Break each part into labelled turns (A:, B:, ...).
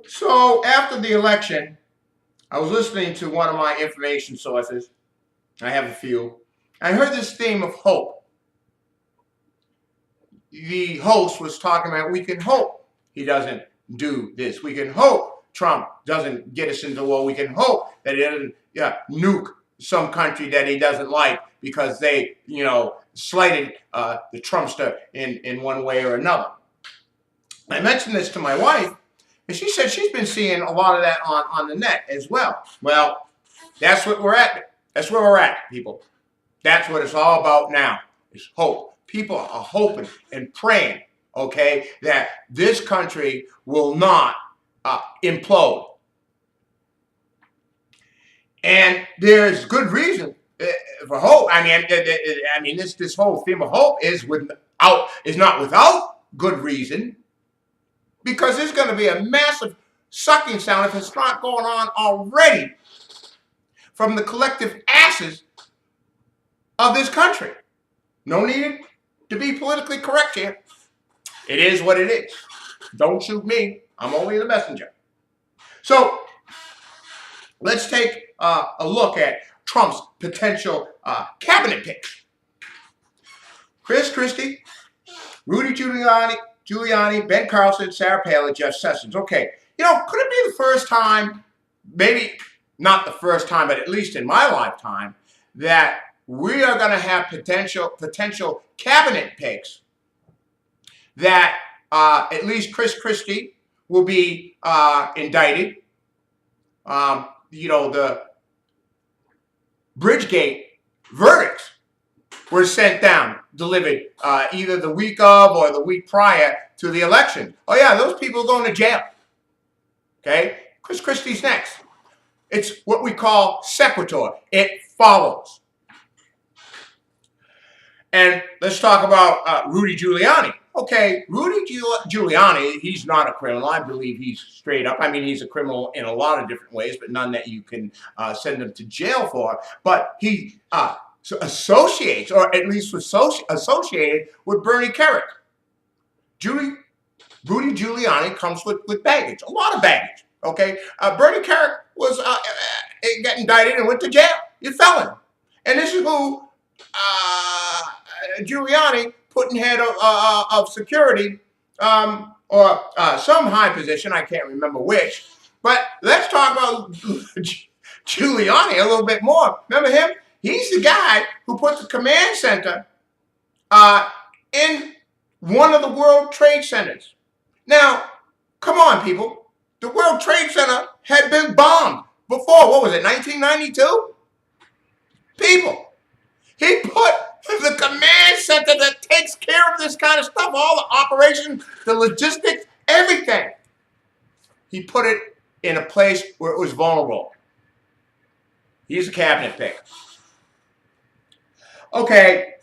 A: So after the election, I was listening to one of my information sources. I have a few. I heard this theme of hope. The host was talking about we can hope he doesn't do this. We can hope Trump doesn't get us into war. We can hope that he doesn't nuke some country that he doesn't like because they, slighted the Trumpster in one way or another. I mentioned this to my wife, and she said she's been seeing a lot of that on the net as well. Well, that's what we're at. That's where we're at, people. That's what it's all about now, is hope. People are hoping and praying, okay, that this country will not implode. And there's good reason for hope. I mean, this whole theme of hope is not without good reason, because there's going to be a massive sucking sound, if it's not going on already, from the collective asses of this country. No need to be politically correct here. It is what it is. Don't shoot me. I'm only the messenger. So let's take a look at Trump's potential cabinet picks. Chris Christie, Rudy Giuliani, Ben Carlson, Sarah Palin, Jeff Sessions. Okay, could it be the first time, maybe not the first time, but at least in my lifetime, that we are going to have potential cabinet picks that at least Chris Christie will be indicted. The Bridgegate verdicts were sent down, delivered either the week of or the week prior to the election. Oh yeah, those people are going to jail. Okay, Chris Christie's next. It's what we call sequitur. It follows. And let's talk about Rudy Giuliani. Okay, Rudy Giuliani, he's not a criminal. I believe he's straight up. I mean, he's a criminal in a lot of different ways, but none that you can send him to jail for. But he associates, or at least was associated with Bernie Kerik. Rudy Giuliani comes with baggage, a lot of baggage. Okay, Bernie Kerik was got indicted and went to jail. He's a felon, and this is who Giuliani put in head of security, or some high position. I can't remember which. But let's talk about Giuliani a little bit more. Remember him? He's the guy who put the command center in one of the World Trade Centers. Now, come on, people. The World Trade Center had been bombed before. What was it, 1992? People, he put the command center that takes care of this kind of stuff, all the operations, the logistics, everything. He put it in a place where it was vulnerable. He's a cabinet pick. Okay,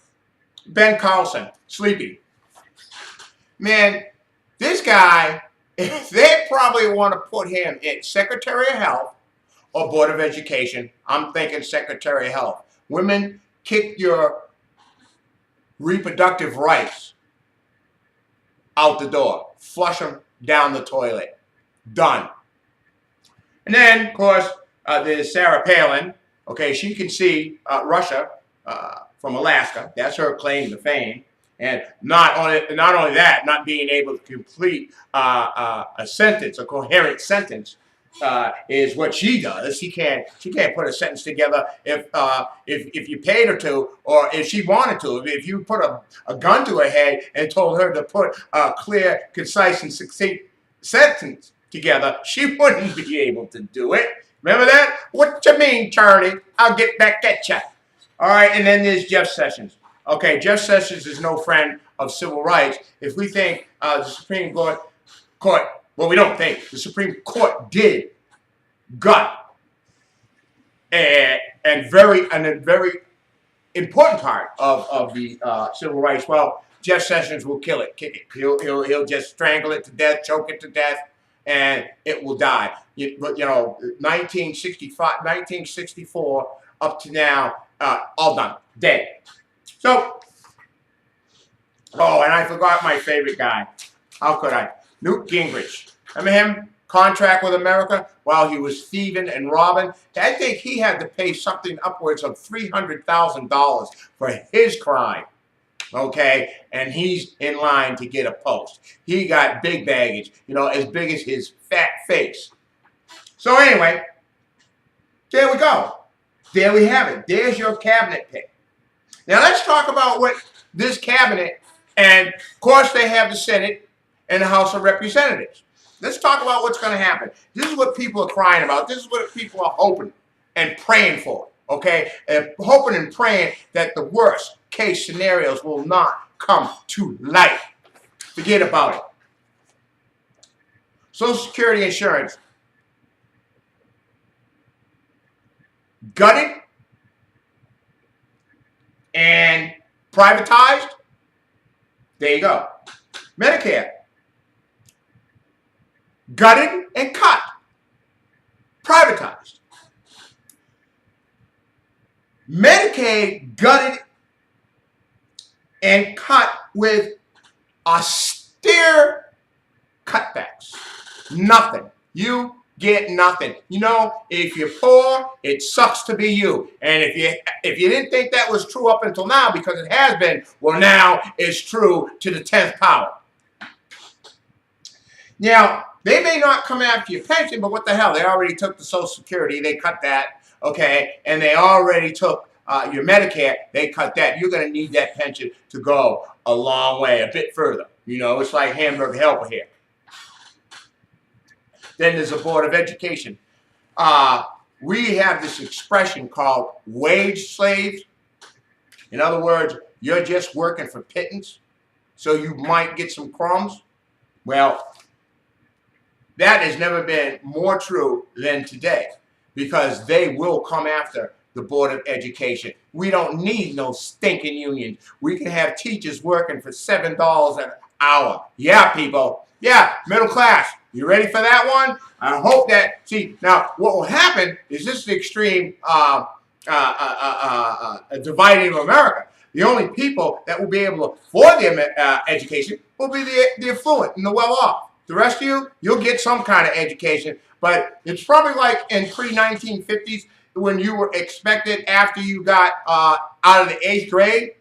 A: Ben Carlson, Sleepy. Man, this guy, they probably want to put him in Secretary of Health or Board of Education. I'm thinking Secretary of Health. Women, kick your reproductive rights out the door. Flush them down the toilet. Done. And then, of course, there's Sarah Palin. Okay, she can see Russia from Alaska. That's her claim to fame. And not only that, not being able to complete a sentence, a coherent sentence, is what she does. She can't put a sentence together if you paid her to, or if she wanted to. If you put a gun to her head and told her to put a clear, concise, and succinct sentence together, she wouldn't be able to do it. Remember that? What you mean, Charlie? I'll get back at ya. All right, and then there's Jeff Sessions. Okay, Jeff Sessions is no friend of civil rights. If we think the Supreme Court, well, we don't think. The Supreme Court did gut a very important part of the civil rights. Well, Jeff Sessions will kill it, kick it. He'll just strangle it to death, choke it to death, and it will die. But 1965, 1964 up to now, all done, dead. So, oh, and I forgot my favorite guy. How could I? Newt Gingrich. Remember him? contract with America while he was thieving and robbing. I think he had to pay something upwards of $300,000 for his crime. Okay, and he's in line to get a post. He got big baggage, as big as his fat face. So anyway, there we go. There we have it. There's your cabinet pick. Now let's talk about what this cabinet, and of course they have the Senate and the House of Representatives. Let's talk about what's going to happen. This is what people are crying about. This is what people are hoping and praying for. Okay, and hoping and praying that the worst case scenarios will not come to light. Forget about it. Social Security insurance. Gutted and privatized. There you go. Medicare. Gutted and cut. Privatized. Medicaid gutted and cut with austere cutbacks. Nothing. You get nothing. If you're poor, it sucks to be you. And if you didn't think that was true up until now, because it has been, well, now it's true to the 10th power. Now, they may not come after your pension, but what the hell? They already took the Social Security. They cut that, okay? And they already took your Medicare. They cut that. You're going to need that pension to go a long way, a bit further. It's like hamburger helper here. Then there's a Board of Education. We have this expression called wage slaves. In other words, you're just working for pittance, so you might get some crumbs. Well, that has never been more true than today, because they will come after the Board of Education. We don't need no stinking unions. We can have teachers working for $7 an hour. Yeah, people. Yeah, middle class. You ready for that one? I hope that, see, now what will happen is this extreme dividing of America. The only people that will be able to afford their education will be the affluent and the well-off. The rest of you, you'll get some kind of education, but it's probably like in pre-1950s when you were expected after you got out of the 8th grade,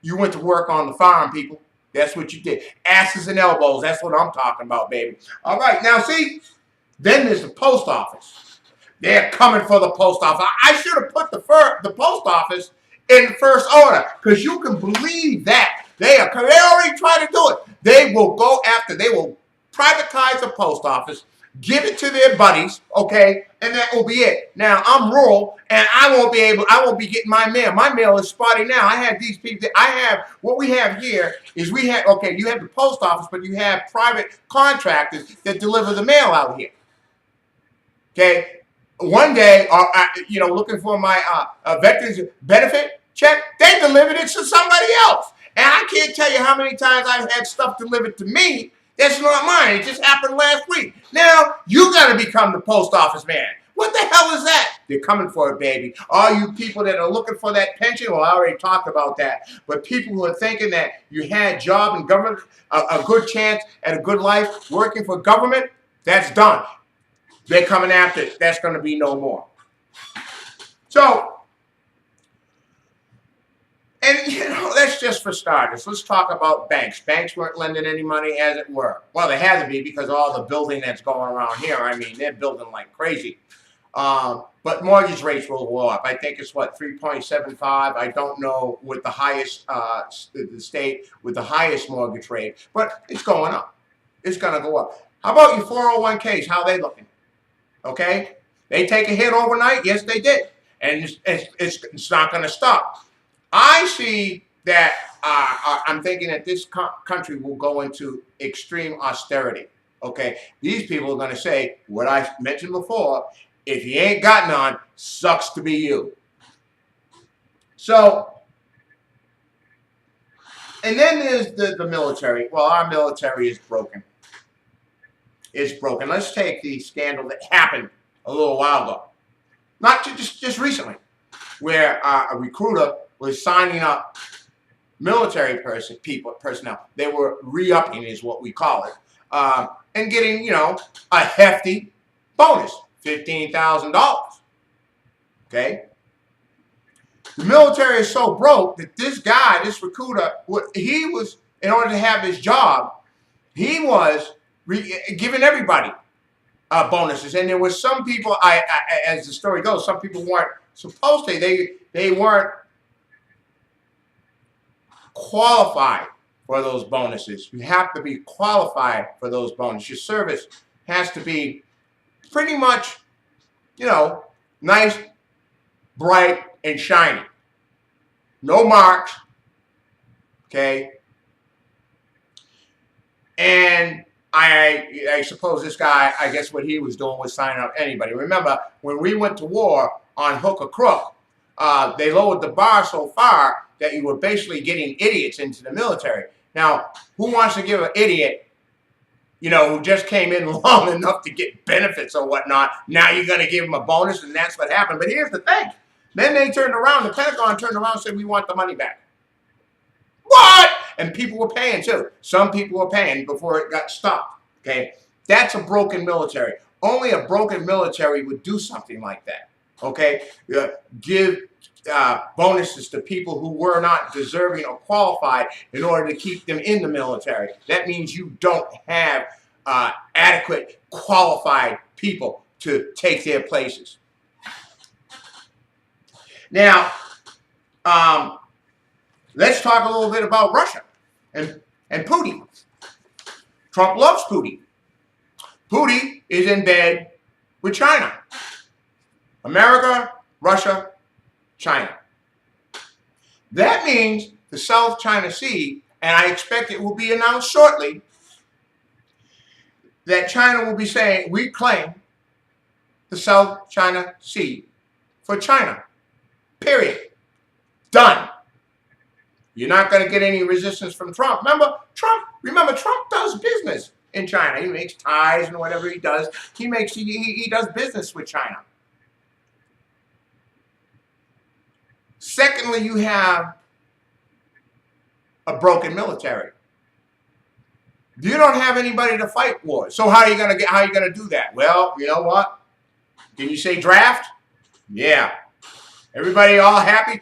A: you went to work on the farm, people. That's what you did. Asses and elbows. That's what I'm talking about, baby. All right. Now, see, then there's the post office. They're coming for the post office. I should have put the post office in first order, because you can believe that. They already tried to do it. They will go after, they will privatize the post office, give it to their buddies, okay, and that will be it. Now, I'm rural, and I won't be getting my mail. My mail is spotty now. I have these people, what we have here is you have the post office, but you have private contractors that deliver the mail out here. Okay? One day, looking for my veterans benefit check, they delivered it to somebody else. And I can't tell you how many times I've had stuff delivered to me that's not mine. It just happened last week. Now, you got to become the post office man. What the hell is that? They're coming for it, baby. All you people that are looking for that pension, well, I already talked about that. But people who are thinking that you had a job in government, a good chance at a good life working for government, that's done. They're coming after it. That's going to be no more. So, and, that's just for starters. Let's talk about banks. Banks weren't lending any money, as it were. Well, they had to be because of all the building that's going around here. I mean, they're building like crazy. But mortgage rates will go up. I think it's, what, 3.75? I don't know with the highest, the state with the highest mortgage rate. But it's going up. It's going to go up. How about your 401ks? How are they looking? Okay? They take a hit overnight? Yes, they did. And it's not going to stop. I see that I'm thinking that this country will go into extreme austerity. Okay, these people are going to say what I mentioned before: if you ain't got none, sucks to be you. So, and then there's the military. Well, our military is broken. It's broken. Let's take the scandal that happened a little while ago, not just recently, where a recruiter was signing up military personnel. They were re-upping, is what we call it, and getting, a hefty bonus, $15,000. Okay? The military is so broke that this guy, this recruiter, he was, in order to have his job, he was giving everybody bonuses. And there was some people, as the story goes, some people weren't supposed to. They weren't qualified for those bonuses. You have to be qualified for those bonuses. Your service has to be pretty much, nice, bright, and shiny. No marks. Okay. And I suppose this guy, I guess what he was doing was signing up anybody. Remember, when we went to war on hook or crook, they lowered the bar so far that you were basically getting idiots into the military. Now, who wants to give an idiot, who just came in long enough to get benefits or whatnot, now you're going to give him a bonus, and that's what happened. But here's the thing. Then they turned around, the Pentagon turned around and said, we want the money back. What? And people were paying too. Some people were paying before it got stopped. Okay? That's a broken military. Only a broken military would do something like that. Okay? Give bonuses to people who were not deserving or qualified in order to keep them in the military. That means you don't have adequate qualified people to take their places. Now, let's talk a little bit about Russia and Putin. Trump loves Putin. Putin is in bed with China. America, Russia, China. That means the South China Sea, and I expect it will be announced shortly, that China will be saying, we claim the South China Sea for China. Period. Done. You're not going to get any resistance from Trump. Remember, Trump does business in China. He makes ties and whatever he does. He does business with China. Secondly, you have a broken military. You don't have anybody to fight wars. So how are you going to do that? Well, you know what? Can you say draft? Yeah. Everybody all happy?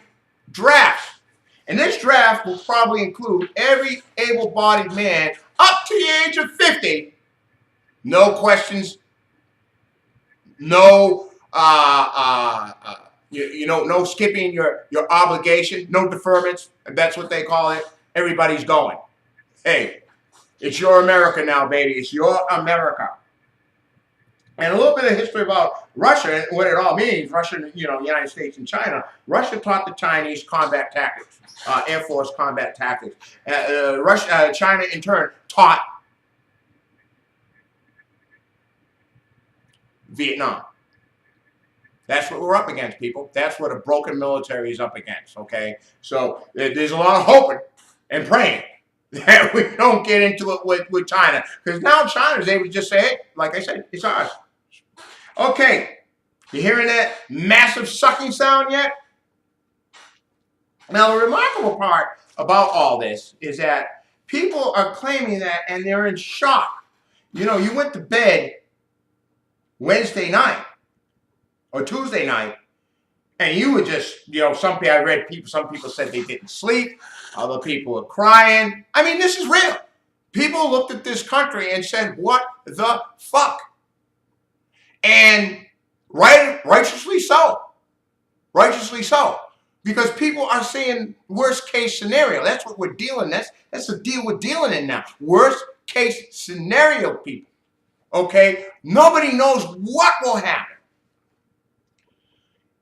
A: Draft. And this draft will probably include every able-bodied man up to the age of 50. No questions. No, no skipping your obligation. No deferments. That's what they call it. Everybody's going. Hey, it's your America now, baby. It's your America. And a little bit of history about Russia and what it all means. Russia, the United States and China. Russia taught the Chinese combat tactics, Air Force combat tactics. China, in turn, taught Vietnam. That's what we're up against, people. That's what a broken military is up against, okay? So there's a lot of hoping and praying that we don't get into it with China. Because now China's able to just say, hey, like I said, it's ours. Okay, you hearing that massive sucking sound yet? Now, the remarkable part about all this is that people are claiming that, and they're in shock. You went to bed Wednesday night or Tuesday night, and you were just, some people said they didn't sleep. Other people are crying. I mean, this is real. People looked at this country and said, what the fuck? And righteously so. Righteously so. Because people are saying worst case scenario. That's what we're dealing. That's the deal we're dealing in now. Worst case scenario, people. Okay? Nobody knows what will happen.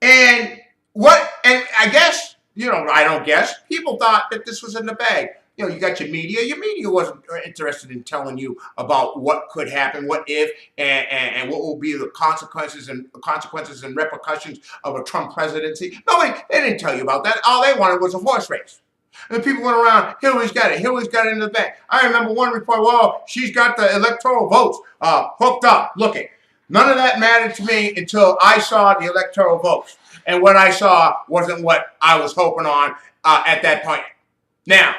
A: And I guess, I don't guess, people thought that this was in the bag. You got your media. Your media wasn't interested in telling you about what could happen, what if, and what will be the consequences and repercussions of a Trump presidency. They didn't tell you about that. All they wanted was a horse race. And the people went around, Hillary's got it in the bank. I remember one report, well, she's got the electoral votes hooked up. Looking. None of that mattered to me until I saw the electoral votes. And what I saw wasn't what I was hoping on at that point. Now,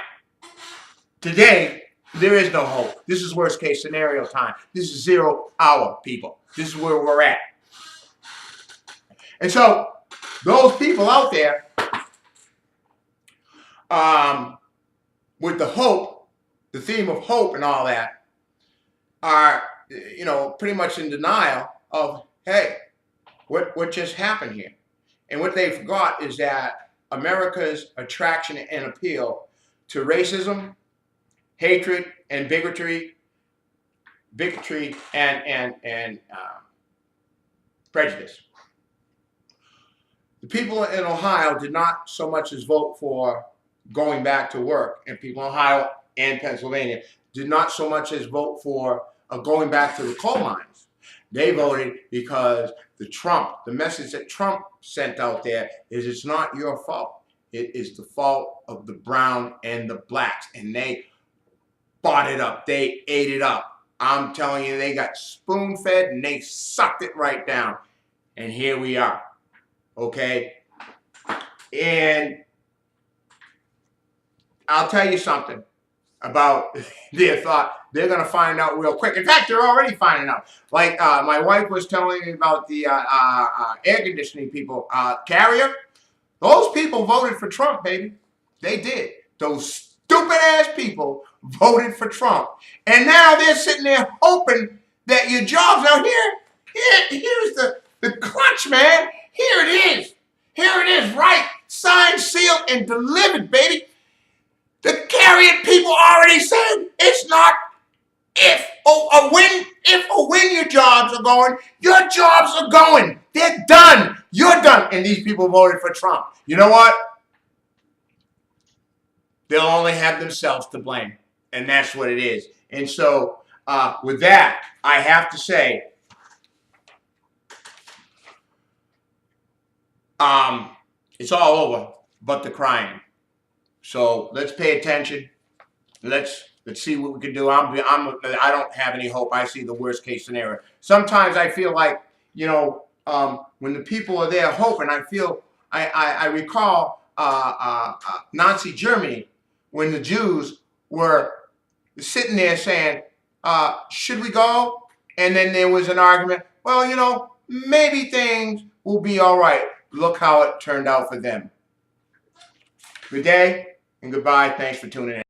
A: today, There is no hope. This is worst case scenario time. This is 0 hour, people. This is where we're at. And so those people out there with the hope, the theme of hope and all that, are, you know, pretty much in denial of, hey, what just happened here? And what they forgot is that America's attraction and appeal to racism, hatred, and bigotry and prejudice. The people in Ohio did not so much as vote for going back to work, and people in Ohio and Pennsylvania did not so much as vote for going back to the coal mines. They voted because the message that Trump sent out there is it's not your fault. It is the fault of the brown and the blacks, and they bought it up. They ate it up. I'm telling you, they got spoon-fed and they sucked it right down. And here we are. Okay? And I'll tell you something about their thought. They're going to find out real quick. In fact, they're already finding out. Like my wife was telling me about the air conditioning people, Carrier. Those people voted for Trump, baby. They did. Those stupid-ass people voted for Trump. And now they're sitting there hoping that your jobs are here. Here's the crunch, man. Here it is. Here it is, right? Signed, sealed, and delivered, baby. The Carrier people already said it's not if or when your jobs are going. Your jobs are going. They're done. You're done. And these people voted for Trump. You know what? They'll only have themselves to blame. And that's what it is. And so with that, I have to say, it's all over but the crying. So let's pay attention. Let's see what we can do. I don't have any hope. I see the worst case scenario. Sometimes I feel like, you know, when the people are there hoping, I recall Nazi Germany, when the Jews were sitting there saying, should we go? And then there was an argument. Well, you know, maybe things will be all right. Look how it turned out for them. Good day and goodbye. Thanks for tuning in.